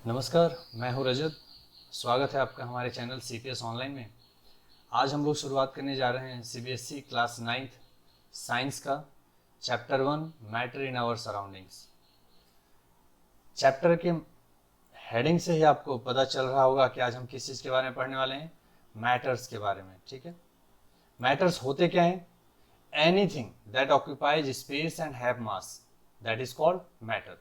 नमस्कार, मैं हूं रजत। स्वागत है आपका हमारे चैनल CPS ऑनलाइन में। आज हम लोग शुरुआत करने जा रहे हैं CBSE क्लास 9th साइंस का chapter 1 matter in our surroundings. Chapter के हेडिंग से ही आपको पता चल रहा होगा कि आज हम किस चीज़ के बारे में पढ़ने वाले हैं, मैटर्स के बारे में। ठीक है, मैटर्स होते क्या हैं? Anything that occupies space and have mass, that is called matter.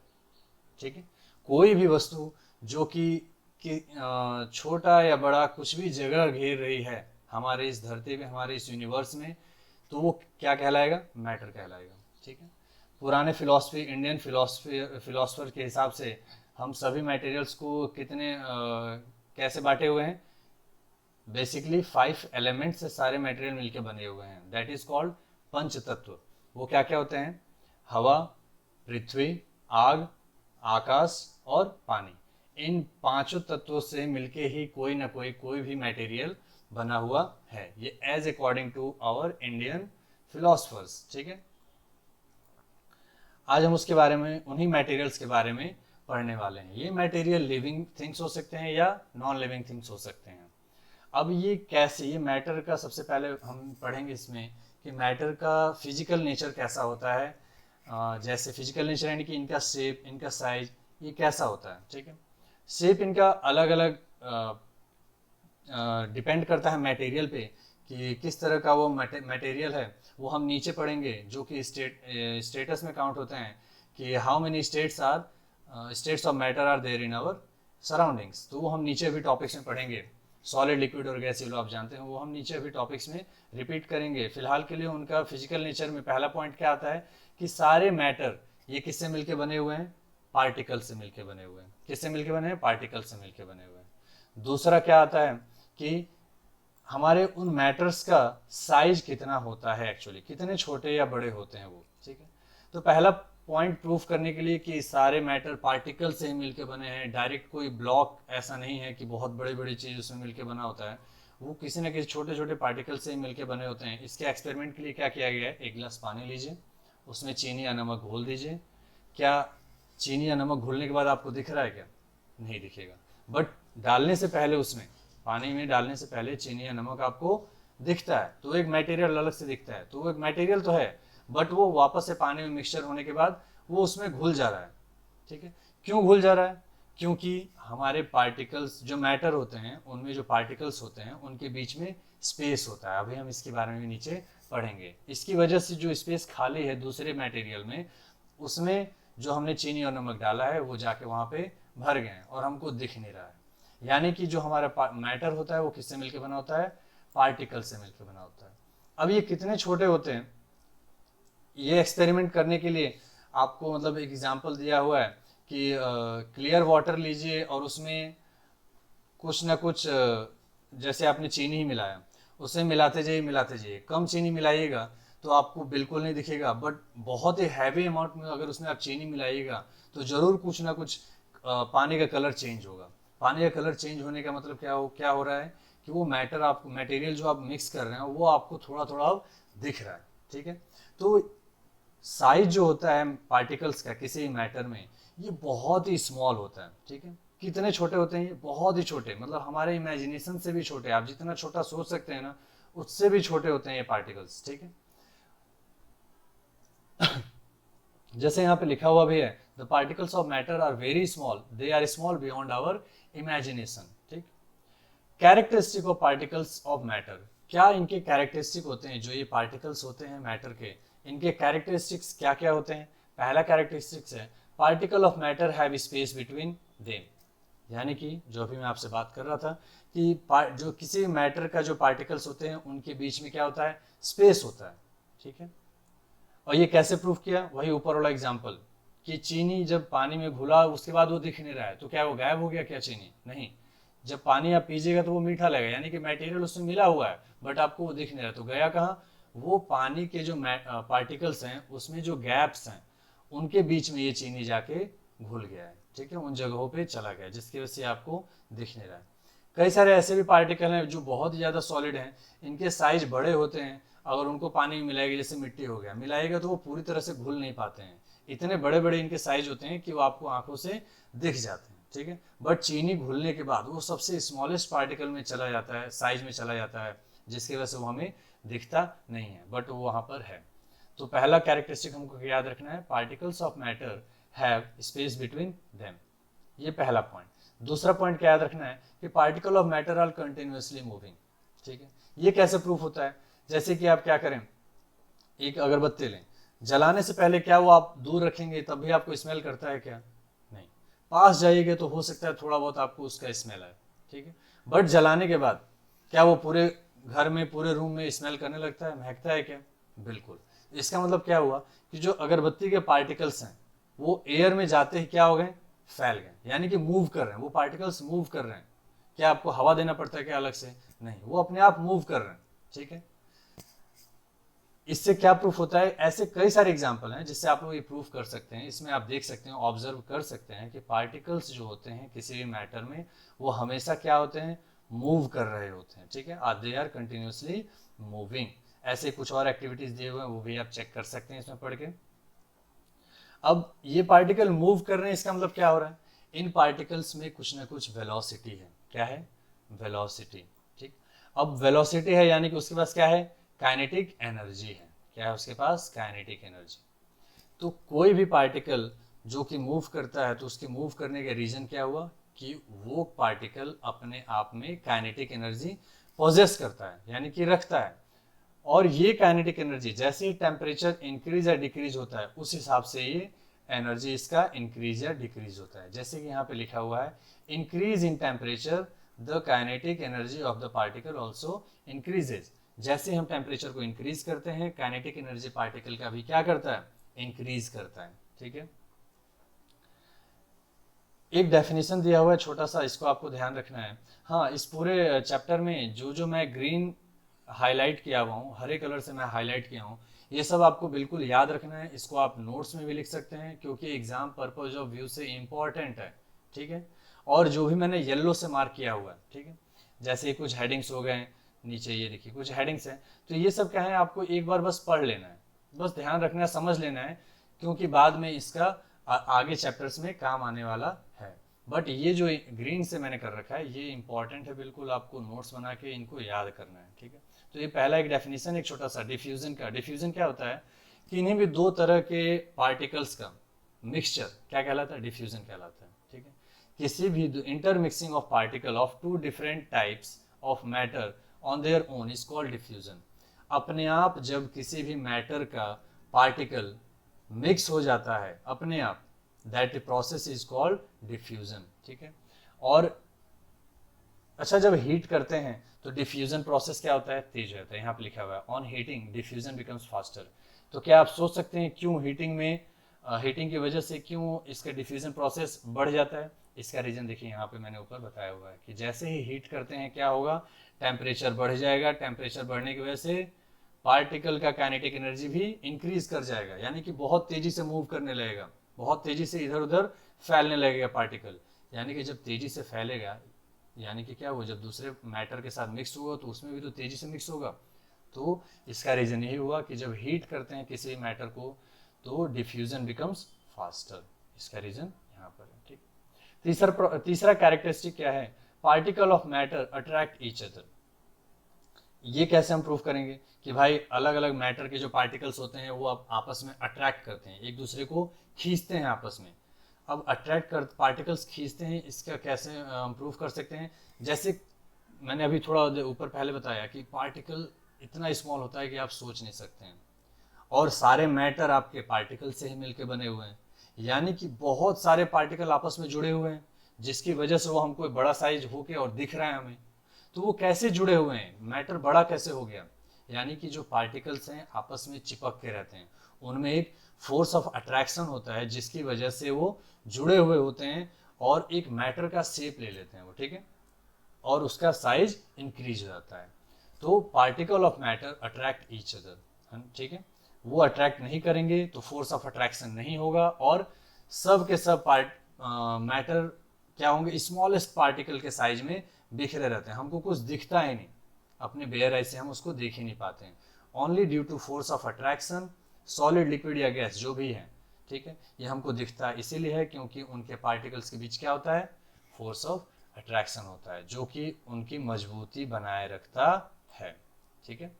ठीक है, कोई भी वस्तु जो कि छोटा या बड़ा कुछ भी जगह घेर रही है हमारे इस धरती में, हमारे इस यूनिवर्स में, तो वो क्या कहलाएगा? मैटर कहलाएगा। ठीक है, पुराने फिलॉसफी, इंडियन फिलोसफर के हिसाब से हम सभी मटेरियल्स को कैसे बांटे हुए हैं? बेसिकली 5 एलिमेंट से सारे मटेरियल मिलके बने हुए हैं, दैट इज कॉल्ड पंच तत्व। वो क्या क्या होते हैं? हवा, पृथ्वी, आग, आकाश और पानी। इन पांचों तत्वों से मिलके ही कोई भी मटेरियल बना हुआ है, ये as according to our Indian philosophers. ठीक है, आज हम उसके बारे में, उन्हीं मटेरियल्स के बारे में पढ़ने वाले हैं। ये मटेरियल लिविंग थिंग्स हो सकते हैं या नॉन लिविंग थिंग्स हो सकते हैं। अब ये कैसे, ये मैटर का सबसे पहले हम पढ़ेंगे इसमें कि मैटर का फिजिकल नेचर कैसा होता है। जैसे फिजिकल नेचर यानी कि इनका शेप, इनका साइज, ये कैसा होता है। ठीक है, शेप इनका अलग अलग डिपेंड करता है मटेरियल पे कि किस तरह का वो मटेरियल है। वो हम नीचे पढ़ेंगे, जो कि स्टेटस में काउंट होते हैं कि how many states of matter are there in our surroundings. तो वो हम नीचे भी टॉपिक्स में पढ़ेंगे। सॉलिड, लिक्विड और गैस, ये लो आप जानते हैं, वो हम नीचे अभी टॉपिक्स में रिपीट करेंगे। फिलहाल के लिए उनका फिजिकल नेचर में पहला पॉइंट क्या आता है कि सारे मैटर ये किससे मिलके बने हुए हैं? पार्टिकल से मिलके बने हुए हैं। किससे मिलके बने हैं? पार्टिकल से मिलके बने हुए हैं। दूसरा क्या आता है कि हमारे उन मैटर्स का साइज कितना होता है, एक्चुअली कितने छोटे या बड़े होते हैं वो। ठीक है, तो पहला पॉइंट प्रूफ करने के लिए कि सारे मैटर पार्टिकल से ही मिलके बने हैं, डायरेक्ट कोई ब्लॉक ऐसा नहीं है कि बहुत बड़ी बड़ी चीज उसमें मिलके बना होता है, वो किसी न किसी छोटे छोटे पार्टिकल से ही मिलके बने होते हैं। इसके एक्सपेरिमेंट के लिए क्या किया गया है? एक गिलास पानी लीजिए, उसमें चीनी या नमक घोल दीजिए। क्या चीनी या नमक घुलने के बाद आपको दिख रहा है? क्या नहीं दिखेगा, बट डालने से पहले, उसमें पानी में डालने से पहले चीनी या नमक आपको दिखता है। तो एक मटेरियल अलग से दिखता है, तो वो एक मटेरियल तो है, बट वो वापस से पानी में मिक्सचर होने के बाद वो उसमें घुल जा रहा है। ठीक है, क्यों घुल जा रहा है? क्योंकि हमारे पार्टिकल्स, जो मैटर होते हैं उनमें जो पार्टिकल्स होते हैं उनके बीच में स्पेस होता है। अभी हम इसके बारे में नीचे पढ़ेंगे। इसकी वजह से जो स्पेस खाली है दूसरे मटेरियल में, उसमें जो हमने चीनी और नमक डाला है वो जाके वहां पे भर गए हैं और हमको दिख नहीं रहा है। यानी कि जो हमारा मैटर होता है वो किससे मिलकर बना होता है? पार्टिकल से मिलकर बना होता है। अब ये कितने छोटे होते हैं, ये एक्सपेरिमेंट करने के लिए आपको मतलब एक एग्जांपल दिया हुआ है कि क्लियर वाटर लीजिए और उसमें कुछ ना कुछ जैसे आपने चीनी ही मिलाया, उसे मिलाते जाइए। कम चीनी मिलाइएगा तो आपको बिल्कुल नहीं दिखेगा, बट बहुत ही हैवी अमाउंट में अगर उसमें आप चीनी मिलाइएगा तो जरूर कुछ ना कुछ पानी का कलर चेंज होगा। पानी का कलर चेंज होने का मतलब क्या हो रहा है कि वो मैटर, आपको मटेरियल जो आप मिक्स कर रहे हैं वो आपको थोड़ा थोड़ा दिख रहा है। ठीक है, तो साइज जो होता है पार्टिकल्स का किसी मैटर में, ये बहुत ही स्मॉल होता है। ठीक है, कितने छोटे होते हैं ये? बहुत ही छोटे, मतलब हमारे इमेजिनेशन से भी छोटे। आप जितना छोटा सोच सकते हैं ना, उससे भी छोटे होते हैं ये पार्टिकल्स। ठीक है, जैसे यहाँ पे लिखा हुआ भी है, the particles of matter are very small, they are small beyond our imagination. ठीक, characteristic of particles of matter, क्या इनके कैरेक्टरिस्टिक होते हैं? जो ये पार्टिकल्स होते हैं मैटर के, इनके कैरेक्टरिस्टिक्स क्या क्या होते हैं? पहला कैरेक्टरिस्टिक्स है particle of matter have space between them. यानी कि जो अभी मैं आपसे बात कर रहा था कि जो किसी मैटर का जो पार्टिकल्स होते हैं उनके बीच में क्या होता है? स्पेस होता है। ठीक है, और ये कैसे प्रूफ किया? वही ऊपर वाला एग्जाम्पल कि चीनी जब पानी में घुला उसके बाद वो दिख नहीं रहा है, तो क्या वो गायब हो गया क्या चीनी? नहीं, जब पानी आप पीजिएगा तो वो मीठा लगेगा, यानी कि मटेरियल उसमें मिला हुआ है, बट आपको वो दिख नहीं रहा। तो गया कहाँ? वो पानी के जो पार्टिकल्स हैं उसमें जो गैप्स हैं उनके बीच में ये चीनी जाके घुल गया है। ठीक है, उन जगहों पे चला गया जिसकी वजह से आपको दिख नहीं रहा है। कई सारे ऐसे भी पार्टिकल हैं जो बहुत ही ज़्यादा सॉलिड हैं, इनके साइज बड़े होते हैं, अगर उनको पानी में मिलाएगा, जैसे मिट्टी हो गया, मिलाएगा तो वो पूरी तरह से घुल नहीं पाते हैं। इतने बड़े बड़े इनके साइज होते हैं कि वो आपको आंखों से दिख जाते हैं। ठीक है। बट चीनी घुलने के बाद वो सबसे स्मॉलेस्ट पार्टिकल में चला जाता है, साइज में चला जाता है, जिसकी वजह से वो हमें दिखता नहीं है, बट वो वहाँ पर है। तो पहला कैरेक्टरिस्टिक हमको याद रखना है, particles of matter have space between them, ये पहला पॉइंट। दूसरा पॉइंट क्या याद रखना है कि particle of matter are continuously moving, ठीक है। ये कैसे प्रूफ होता है, जैसे कि आप क्या करें, एक अगरबत्ती लें, जलाने से पहले क्या वो आप दूर रखेंगे तब भी आपको स्मेल करता है क्या? नहीं। पास जाइएगा तो हो सकता है थोड़ा बहुत आपको उसका स्मेल आए, ठीक है। बट जलाने के बाद क्या वो पूरे घर में, पूरे रूम में स्मेल करने लगता है, महकता है क्या? बिल्कुल। इसका मतलब क्या हुआ कि जो अगरबत्ती के पार्टिकल्स हैं वो एयर में जाते ही क्या हो गए, फैल गए, यानी कि मूव कर रहे हैं, वो पार्टिकल्स मूव कर रहे हैं। क्या आपको हवा देना पड़ता है क्या अलग से? नहीं, वो अपने आप मूव कर रहे हैं, ठीक है। इससे क्या प्रूफ होता है, ऐसे कई सारे एग्जाम्पल हैं जिससे आप लोग ये प्रूफ कर सकते हैं। इसमें आप देख सकते हैं, ऑब्जर्व कर सकते हैं कि पार्टिकल्स जो होते हैं किसी भी मैटर में वो हमेशा क्या होते हैं, मूव कर रहे होते हैं, ठीक है। They are continuously moving. ऐसे कुछ और एक्टिविटीज दिए हुए हैं, वो भी आप चेक कर सकते हैं इसमें पढ़ के। अब ये पार्टिकल मूव कर रहे हैं, इसका मतलब क्या हो रहा है, इन पार्टिकल्स में कुछ ना कुछ वेलोसिटी है। क्या है? वेलोसिटी, ठीक। अब वेलोसिटी है यानी कि उसके पास क्या है, काइनेटिक एनर्जी है। क्या है उसके पास? Kinetic energy. तो कोई भी पार्टिकल जो कि मूव करता है तो उसके मूव करने का रीजन क्या हुआ कि वो पार्टिकल अपने आप में काइनेटिक एनर्जी पोजेस करता है, यानी कि रखता है। और ये काइनेटिक एनर्जी जैसे ही टेम्परेचर इंक्रीज या डिक्रीज होता है उस हिसाब से ये एनर्जी इसका इंक्रीज या डिक्रीज होता है। जैसे कि यहाँ पे लिखा हुआ है, increase in temperature the kinetic energy of the particle also increases. जैसे हम टेम्परेचर को इंक्रीज करते हैं, काइनेटिक एनर्जी पार्टिकल का भी क्या करता है, इंक्रीज करता है, ठीक है। एक डेफिनेशन दिया हुआ है छोटा सा, इसको आपको ध्यान रखना है। हाँ, इस पूरे चैप्टर में जो जो मैं ग्रीन हाईलाइट किया हुआ हूँ, हरे कलर से मैं हाईलाइट किया हूँ, ये सब आपको बिल्कुल याद रखना है। इसको आप नोट्स में भी लिख सकते हैं क्योंकि एग्जाम पर्पज ऑफ व्यू से इम्पॉर्टेंट है, ठीक है। और जो भी मैंने येलो से मार्क किया हुआ है, ठीक है, जैसे कुछ हेडिंग्स हो गए नीचे, ये देखिए कुछ हेडिंग्स हैं, तो ये सब क्या है, आपको एक बार बस पढ़ लेना है, बस ध्यान रखना है, समझ लेना है, क्योंकि बाद में इसका आगे चैप्टर्स में काम आने वाला है। बट ये जो ग्रीन से मैंने कर रखा है ये इंपॉर्टेंट है, बिल्कुल आपको नोट्स बना के इनको याद करना है, ठीक है। तो ये पहला एक डेफिनेशन, एक छोटा सा डिफ्यूजन का। डिफ्यूजन क्या होता है कि इन्हीं भी दो तरह के पार्टिकल्स का मिक्सचर क्या कहलाता है, डिफ्यूजन कहलाता है, ठीक है। किसी भी intermixing of particle of two different types of matter on their own is called diffusion. अपने आप जब किसी भी मैटर का पार्टिकल मिक्स हो जाता है अपने आप, that process is called diffusion, ठीक है। और अच्छा, जब हीट करते हैं तो डिफ्यूजन प्रोसेस क्या होता है, तेज रहता है। यहाँ पे लिखा हुआ है on heating diffusion becomes faster. तो क्या आप सोच सकते हैं क्यों हीटिंग में, हीटिंग की वजह से क्यों इसका डिफ्यूजन प्रोसेस बढ़ जाता है? इसका रीजन देखिए यहाँ पे मैंने ऊपर बताया हुआ है कि जैसे ही हीट करते हैं क्या होगा, टेम्परेचर बढ़ जाएगा। टेम्परेचर बढ़ने की वजह से पार्टिकल का काइनेटिक एनर्जी भी इंक्रीज कर जाएगा, यानी कि बहुत तेजी से मूव करने लगेगा, बहुत तेजी से इधर उधर फैलने लगेगा पार्टिकल। यानी कि जब तेजी से फैलेगा, यानी कि क्या हुआ, जब दूसरे मैटर के साथ मिक्स हुआ तो उसमें भी तो तेजी से मिक्स होगा। तो इसका रीजन यही हुआ कि जब हीट करते हैं किसी मैटर को तो डिफ्यूजन बिकम्स फास्टर। इसका रीजन यहाँ पर है, ठीक। तीसरा कैरेक्टरिस्टिक क्या है, particle of matter attract each other. ये कैसे हम प्रूव करेंगे कि भाई अलग अलग मैटर के जो पार्टिकल्स होते हैं वो अब आपस में अट्रैक्ट करते हैं, एक दूसरे को खींचते हैं आपस में। अब अट्रैक्ट कर पार्टिकल्स खींचते हैं, इसका कैसे हम प्रूव कर सकते हैं? जैसे मैंने अभी थोड़ा ऊपर पहले बताया कि पार्टिकल इतना स्मॉल होता है कि आप सोच नहीं सकते हैं, और सारे मैटर आपके पार्टिकल से ही मिलकर बने हुए हैं, यानी कि बहुत सारे पार्टिकल आपस में जुड़े हुए हैं, जिसकी वजह से वो हमको बड़ा साइज होके और दिख रहा है हमें। तो वो कैसे जुड़े हुए हैं, मैटर बड़ा कैसे हो गया? यानी कि जो पार्टिकल्स हैं आपस में चिपक के रहते हैं, उनमें एक फोर्स ऑफ अट्रैक्शन होता है जिसकी वजह से वो जुड़े हुए होते हैं और एक मैटर का शेप ले लेते हैं वो, ठीक है, और उसका साइज इंक्रीज हो जाता है। तो particle of matter attract each other, ठीक है। वो अट्रैक्ट नहीं करेंगे तो फोर्स ऑफ अट्रैक्शन नहीं होगा और सब के सब मैटर क्या होंगे, स्मॉलेस्ट पार्टिकल के साइज में बिखरे रहते हैं, हमको कुछ दिखता ही नहीं, अपने बेयर आई से हम उसको देख ही नहीं पाते हैं। Only due to force of attraction solid liquid या गैस जो भी है, ठीक है, ये हमको दिखता है इसीलिए है क्योंकि उनके पार्टिकल्स के बीच क्या होता है, फोर्स ऑफ अट्रैक्शन होता है, जो कि उनकी मजबूती बनाए रखता है। ठीक है,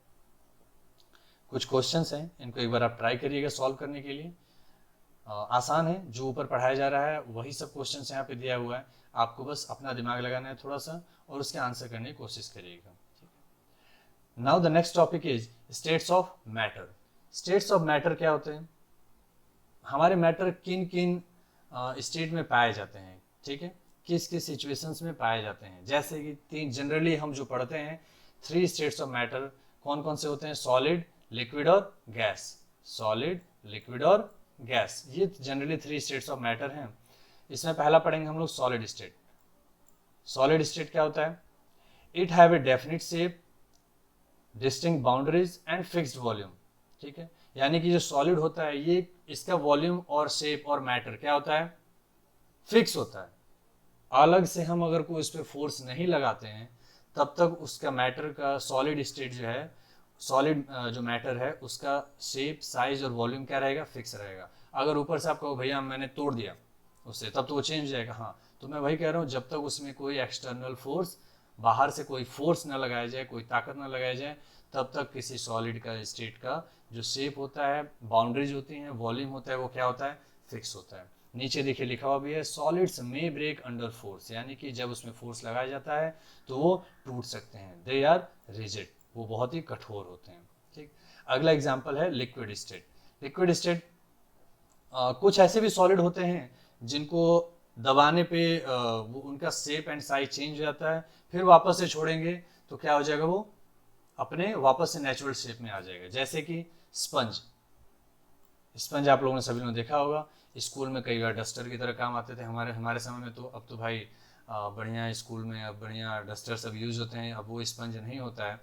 कुछ क्वेश्चंस हैं, इनको एक बार आप ट्राई करिएगा सॉल्व करने के लिए। आसान है, जो ऊपर पढ़ाया जा रहा है वही सब क्वेश्चंस यहाँ पे दिया हुआ है, आपको बस अपना दिमाग लगाना है थोड़ा सा और उसके आंसर करने की कोशिश करिएगा। Now the next topic is states of matter. States of matter क्या होते हैं, हमारे मैटर किन किन स्टेट में पाए जाते हैं, ठीक है, किस किस सिचुएशंस में पाए जाते हैं। जैसे कि तीन जनरली हम जो पढ़ते हैं 3 स्टेट्स ऑफ मैटर कौन कौन से होते हैं, सॉलिड, लिक्विड और गैस। सॉलिड, लिक्विड और गैस, ये जनरली 3 स्टेट्स ऑफ मैटर हैं। इसमें पहला पढ़ेंगे हम लोग सॉलिड स्टेट। सॉलिड स्टेट क्या होता है, it have a definite shape, distinct boundaries and fixed volume. ठीक है, यानी कि जो सॉलिड होता है ये इसका वॉल्यूम और शेप और मैटर क्या होता है, फिक्स होता है। अलग से हम अगर कोई उस पर फोर्स नहीं लगाते हैं तब तक उसका मैटर का सॉलिड स्टेट जो है, सॉलिड जो मैटर है उसका शेप, साइज और वॉल्यूम क्या रहेगा, फिक्स रहेगा। अगर ऊपर से आप कहो भैया मैंने तोड़ दिया उससे, तब तो वो चेंज हो जाएगा। हाँ, तो मैं वही कह रहा हूँ, जब तक उसमें कोई एक्सटर्नल फोर्स, बाहर से कोई फोर्स ना लगाया जाए, कोई ताकत ना लगाया जाए, तब तक किसी सॉलिड का स्टेट का जो शेप होता है, बाउंड्रीज होती हैं, वॉल्यूम होता है, वो क्या होता है, फिक्स होता है। नीचे देखिए लिखा हुआ भी है, solids may break under force, यानी कि जब उसमें फोर्स लगाया जाता है तो वो टूट सकते हैं। दे आर रिजिड, वो बहुत ही कठोर होते हैं। ठीक, अगला एग्जांपल है लिक्विड स्टेट। लिक्विड स्टेट कुछ ऐसे भी सॉलिड होते हैं जिनको दबाने पे वो उनका शेप एंड साइज चेंज हो जाता है, फिर वापस से छोड़ेंगे तो क्या हो जाएगा, वो अपने वापस से नेचुरल शेप में आ जाएगा। जैसे कि स्पंज, स्पंज आप लोगों ने सभी ने देखा होगा, स्कूल में कई बार डस्टर की तरह काम आते थे। हमारे समय में तो अब तो भाई बढ़िया स्कूल में अब बढ़िया डस्टर सब यूज होते हैं, अब वो स्पंज नहीं होता है।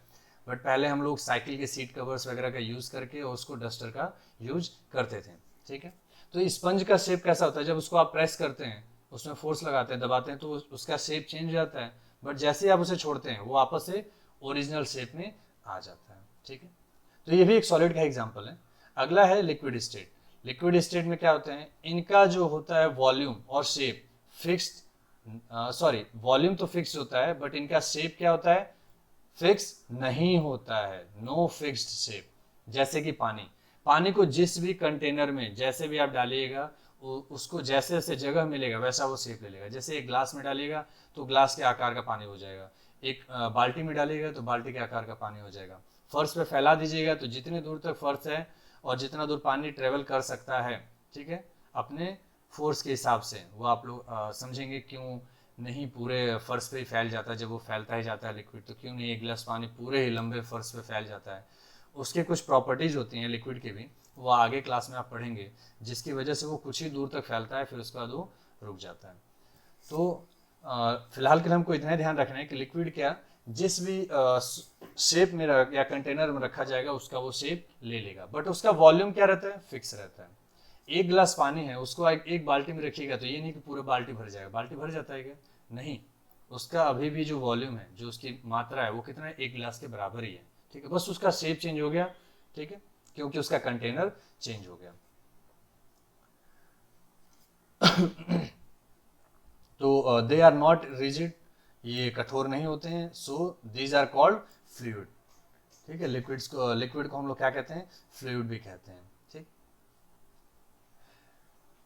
बट पहले हम लोग साइकिल के सीट कवर्स वगैरह का यूज़ करके उसको डस्टर का यूज करते थे। ठीक है, तो स्पंज का शेप कैसा होता है, जब उसको आप प्रेस करते हैं, उसमें फोर्स लगाते हैं, दबाते हैं, तो उसका शेप चेंज हो जाता है। बट जैसे ही आप उसे छोड़ते हैं वो वापस से ओरिजिनल शेप में आ जाता है। ठीक है, तो ये भी एक सॉलिड का एग्जाम्पल है। अगला है लिक्विड स्टेट। लिक्विड स्टेट में क्या होते हैं, इनका जो होता है वॉल्यूम और शेप फिक्स्ड, सॉरी वॉल्यूम तो फिक्स होता है बट इनका शेप क्या होता है, फिक्स नहीं होता है, नो फिक्स्ड शेप। जैसे कि पानी, पानी को जिस भी कंटेनर में जैसे भी आप डालिएगा उसको जैसे जैसे जगह मिलेगा वैसा वो शेप ले लेगा। जैसे एक ग्लास में डालिएगा तो ग्लास के आकार का पानी हो जाएगा, एक बाल्टी में डालिएगा तो बाल्टी के आकार का पानी हो जाएगा। फर्श पे फैला दीजिएगा तो जितने दूर तक फर्श है और जितना दूर पानी ट्रेवल कर सकता है, ठीक है, अपने फोर्स के हिसाब से, वो आप लोग समझेंगे क्यों नहीं पूरे फर्श पे ही फैल जाता है। जब वो फैलता ही जाता है लिक्विड, तो क्यों नहीं एक गिलास पानी पूरे ही लंबे फर्श पे फैल जाता है। उसके कुछ प्रॉपर्टीज होती हैं लिक्विड की भी, वो आगे क्लास में आप पढ़ेंगे, जिसकी वजह से वो कुछ ही दूर तक फैलता है, फिर उसके बाद वो रुक जाता है। तो फिलहाल के लिए हमको इतना ध्यान रखना है कि लिक्विड क्या जिस भी शेप में या कंटेनर में रखा जाएगा उसका वो शेप ले लेगा, बट उसका वॉल्यूम क्या रहता है, फिक्स रहता है। एक गिलास पानी है, उसको एक बाल्टी में रखिएगा तो ये नहीं कि पूरा बाल्टी भर जाएगा। बाल्टी भर जाता है क्या, नहीं, उसका अभी भी जो वॉल्यूम है, जो उसकी मात्रा है, वो कितना है, एक गिलास के बराबर ही है। ठीक है, बस उसका शेप चेंज हो गया, ठीक है, क्योंकि उसका कंटेनर चेंज हो गया। तो दे आर नॉट रिजिड, ये कठोर नहीं होते हैं। So these are called fluid. ठीक है, लिक्विड को हम लोग क्या कहते हैं, फ्लूइड भी कहते हैं। ठीक,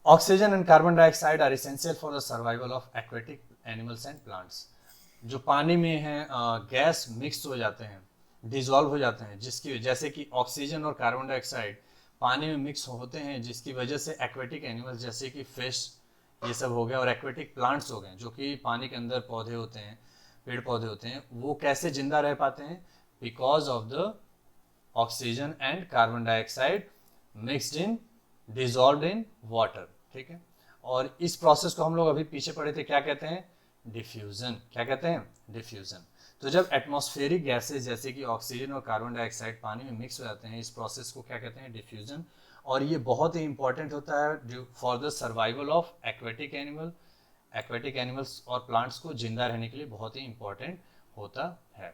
oxygen and carbon dioxide are essential for the survival of aquatic animals and plants. जो पानी में है गैस मिक्स हो जाते हैं, डिजॉल्व हो जाते हैं, जिसकी जैसे कि ऑक्सीजन और कार्बन डाइऑक्साइड पानी में मिक्स होते हैं, जिसकी वजह से एक्वेटिक एनिमल्स जैसे कि फिश ये सब हो गया और एक्वेटिक प्लांट्स हो गए, जो कि पानी के अंदर पौधे होते हैं, पेड़ पौधे होते हैं, वो कैसे जिंदा रह पाते हैं, because of the oxygen and carbon dioxide mixed in, dissolve in water. ठीक है, और इस प्रोसेस को हम लोग अभी पीछे पढ़े थे, क्या कहते हैं, डिफ्यूजन। क्या कहते हैं, डिफ्यूजन। तो जब एटमॉस्फेरिक गैसेज जैसे कि ऑक्सीजन और कार्बन डाइऑक्साइड पानी में मिक्स हो जाते हैं, इस प्रोसेस को क्या कहते हैं, डिफ्यूजन। और ये बहुत ही इंपॉर्टेंट होता है for the survival of aquatic animals और प्लांट्स को जिंदा रहने के लिए बहुत ही इंपॉर्टेंट होता है।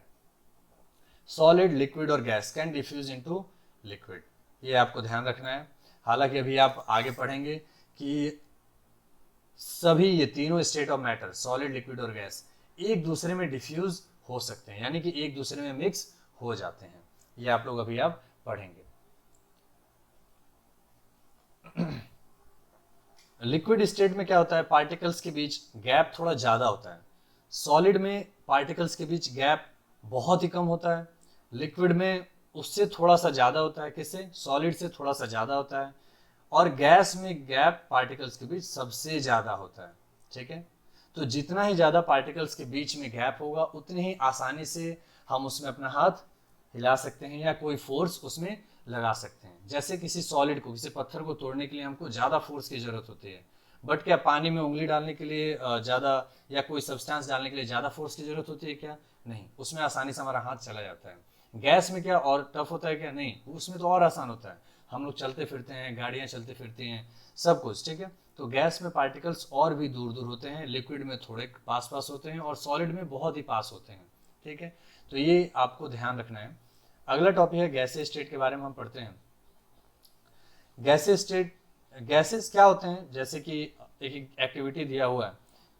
सॉलिड, लिक्विड और gas can diffuse into liquid, ये आपको ध्यान रखना है। हालांकि अभी आप आगे पढ़ेंगे कि सभी ये तीनों state of matter, solid, liquid और गैस, एक दूसरे में डिफ्यूज हो सकते हैं, यानी कि एक दूसरे में मिक्स हो जाते हैं। ये आप लोग अभी आप पढ़ेंगे। लिक्विड स्टेट में क्या होता है, पार्टिकल्स के बीच गैप थोड़ा ज़्यादा होता है। सॉलिड में पार्टिकल्स के बीच गैप बहुत ही कम होता है। लिक्विड में उससे थोड़ा सा ज़्यादा होता है, किससे, सॉलिड से थोड़ा सा ज़्यादा होता है। और गैस में गैप पार्टिकल्स के बीच सबसे ज़्यादा होता है। ठीक है, तो जितना ही ज़्यादा पार्टिकल्स के बीच में गैप होगा उतनी ही आसानी से हम उसमें अपना हाथ हिला सकते हैं या कोई फोर्स उसमें लगा सकते हैं। जैसे किसी सॉलिड को, किसी पत्थर को तोड़ने के लिए हमको ज़्यादा फोर्स की ज़रूरत होती है, बट क्या पानी में उंगली डालने के लिए ज़्यादा, या कोई सब्सटेंस डालने के लिए ज़्यादा फोर्स की ज़रूरत होती है क्या? नहीं, उसमें आसानी से हमारा हाथ चला जाता है। गैस में क्या और टफ होता है क्या? नहीं, उसमें तो और आसान होता है। हम लोग चलते फिरते हैं, गाड़ियाँ चलती फिरती हैं, सब कुछ। ठीक है, तो गैस में पार्टिकल्स और भी दूर दूर होते हैं, लिक्विड में थोड़े पास पास होते हैं और सॉलिड में बहुत ही पास होते हैं। ठीक है, तो ये आपको ध्यान रखना है। अगला टॉपिक है गैसेस स्टेट के बारे में हम पढ़ते हैं। गैसेस स्टेट, गैसेस क्या होते हैं, जैसे कि एक एक्टिविटी दिया हुआ है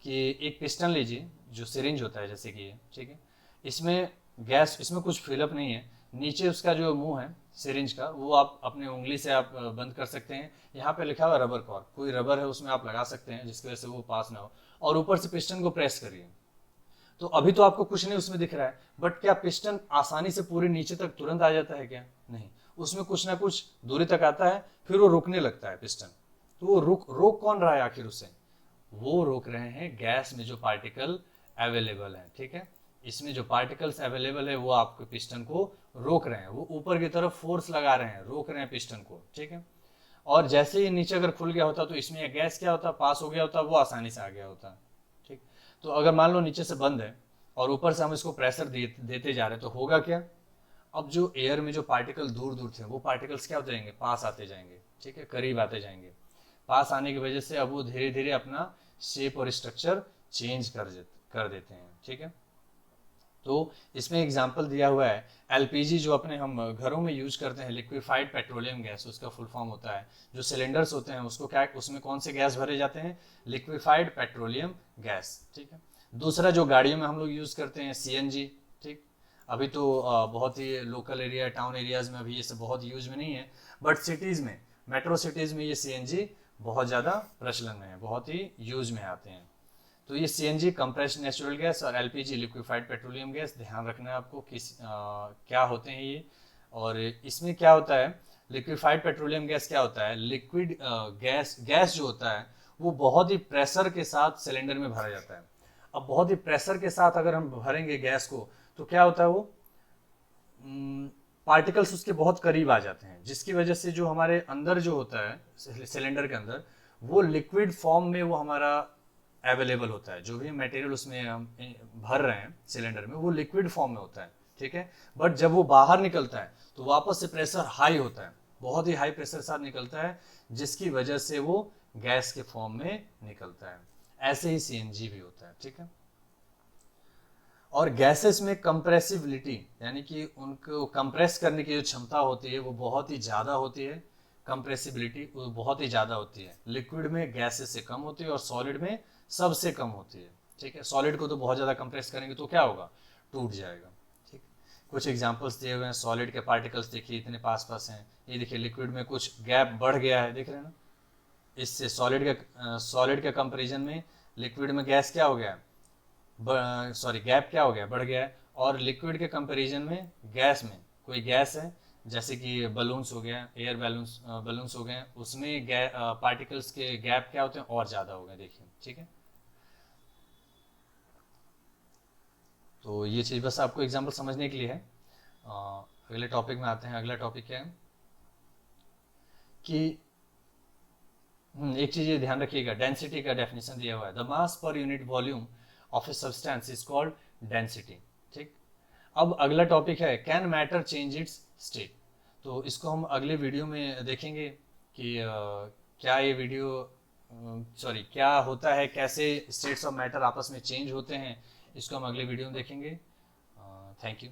कि एक पिस्टन लीजिए जो सिरिंज होता है, जैसे कि ये, ठीक है, इसमें गैस, इसमें कुछ फिलअप नहीं है, नीचे उसका जो मुंह है सिरिंज का, वो आप अपनी उंगली से आप बंद कर सकते हैं। यहाँ पे लिखा हुआ रबर कॉर्क, कोई रबर है उसमें आप लगा सकते हैं जिसकी वजह से वो पास ना हो, और ऊपर से पिस्टन को प्रेस करिए। तो अभी तो आपको कुछ नहीं उसमें दिख रहा है, बट क्या पिस्टन आसानी से पूरे नीचे तक तुरंत आ जाता है क्या? नहीं, उसमें कुछ ना कुछ दूरी तक आता है, फिर वो रुकने लगता है पिस्टन। तो वो रोक कौन रहा है आखिर उसे? वो रोक रहे हैं गैस में जो पार्टिकल अवेलेबल है। ठीक है, इसमें जो पार्टिकल्स अवेलेबल है वो आपके पिस्टन को रोक रहे हैं, वो ऊपर की तरफ फोर्स लगा रहे हैं, रोक रहे हैं पिस्टन को। ठीक है, और जैसे ही नीचे अगर खुल गया होता तो इसमें गैस क्या होता, पास हो गया होता, वो आसानी से आ गया होता। ठीक, तो अगर मान लो नीचे से बंद है और ऊपर से हम इसको प्रेशर देते जा रहे हैं, तो होगा क्या? अब जो एयर में जो पार्टिकल दूर दूर थे वो पार्टिकल्स क्या होते जाएंगे, पास आते जाएंगे। ठीक है, करीब आते जाएंगे। पास आने की वजह से अब वो धीरे धीरे अपना शेप और स्ट्रक्चर चेंज कर देते हैं। ठीक है, तो इसमें एग्जांपल दिया हुआ है एलपीजी, जो अपने हम घरों में यूज करते हैं, लिक्विफाइड पेट्रोलियम गैस उसका फुल फॉर्म होता है। जो सिलेंडर्स होते हैं उसको क्या, उसमें कौन से गैस भरे जाते हैं? Liquefied petroleum gas. ठीक है, दूसरा जो गाड़ियों में हम लोग यूज करते हैं सीएनजी। ठीक, अभी तो बहुत ही लोकल एरिया, टाउन एरियाज में अभी ये सब बहुत यूज में नहीं है, बट सिटीज़ में, मेट्रो सिटीज़ में ये सीएनजी बहुत ज़्यादा प्रचलन में है, बहुत ही यूज में आते हैं। तो ये सीएनजी कंप्रेस्ड नेचुरल गैस और एलपीजी लिक्विफाइड पेट्रोलियम गैस, ध्यान रखना है आपको क्या होते हैं ये। और इसमें क्या होता है, लिक्विफाइड पेट्रोलियम गैस क्या होता है, लिक्विड गैस जो होता है वो बहुत ही प्रेशर के साथ सिलेंडर में भरा जाता है। अब बहुत ही प्रेशर के साथ अगर हम भरेंगे गैस को, तो क्या होता है, वो पार्टिकल्स उसके बहुत करीब आ जाते हैं, जिसकी वजह से जो हमारे अंदर जो होता है सिलेंडर के अंदर, वो लिक्विड फॉर्म में वो हमारा अवेलेबल होता है। जो भी मटेरियल उसमें हम भर रहे हैं सिलेंडर में, वो लिक्विड फॉर्म में होता है। ठीक है, बट जब वो बाहर निकलता है तो वापस से प्रेशर हाई होता है, बहुत ही हाई प्रेशर साथ निकलता है, जिसकी वजह से वो गैस के फॉर्म में निकलता है। ऐसे ही सीएनजी भी होता है। ठीक है, और गैसेस में कंप्रेसिबिलिटी, यानी कि उनको कंप्रेस करने की जो क्षमता होती है वो बहुत ही ज़्यादा होती है। कंप्रेसिबिलिटी वो बहुत ही ज़्यादा होती है, लिक्विड में गैसेस से कम होती है और सॉलिड में सबसे कम होती है। ठीक है, सॉलिड को तो बहुत ज़्यादा कंप्रेस करेंगे तो क्या होगा, टूट जाएगा। ठीक, कुछ एग्जांपल्स दिए हुए हैं, सॉलिड के पार्टिकल्स देखिए इतने पास पास हैं, ये देखिए लिक्विड में कुछ गैप बढ़ गया है, देख रहे हैं ना। इससे सॉलिड के कंपेरिजन में लिक्विड में गैस क्या हो गया, सॉरी गैप क्या हो गया, बढ़ गया है। और लिक्विड के कंपैरिजन में गैस में, कोई गैस है जैसे कि बलून्स हो गया, एयर बलून्स हो गए, उसमें पार्टिकल्स के गैप क्या होते हैं, और ज़्यादा हो गए, देखिए। ठीक है, तो ये चीज़ बस आपको एग्जांपल समझने के लिए है। अगले टॉपिक में आते हैं। अगला टॉपिक क्या है कि एक चीज़ ये ध्यान रखिएगा, डेंसिटी का डेफिनेशन दिया हुआ है, the mass per unit volume of a substance is called density. ठीक, अब अगला टॉपिक है can matter change it's state. तो इसको हम अगले वीडियो में देखेंगे कि क्या ये वीडियो सॉरी क्या होता है, कैसे स्टेट्स ऑफ मैटर आपस में चेंज होते हैं, इसको हम अगले वीडियो में देखेंगे। Thank you.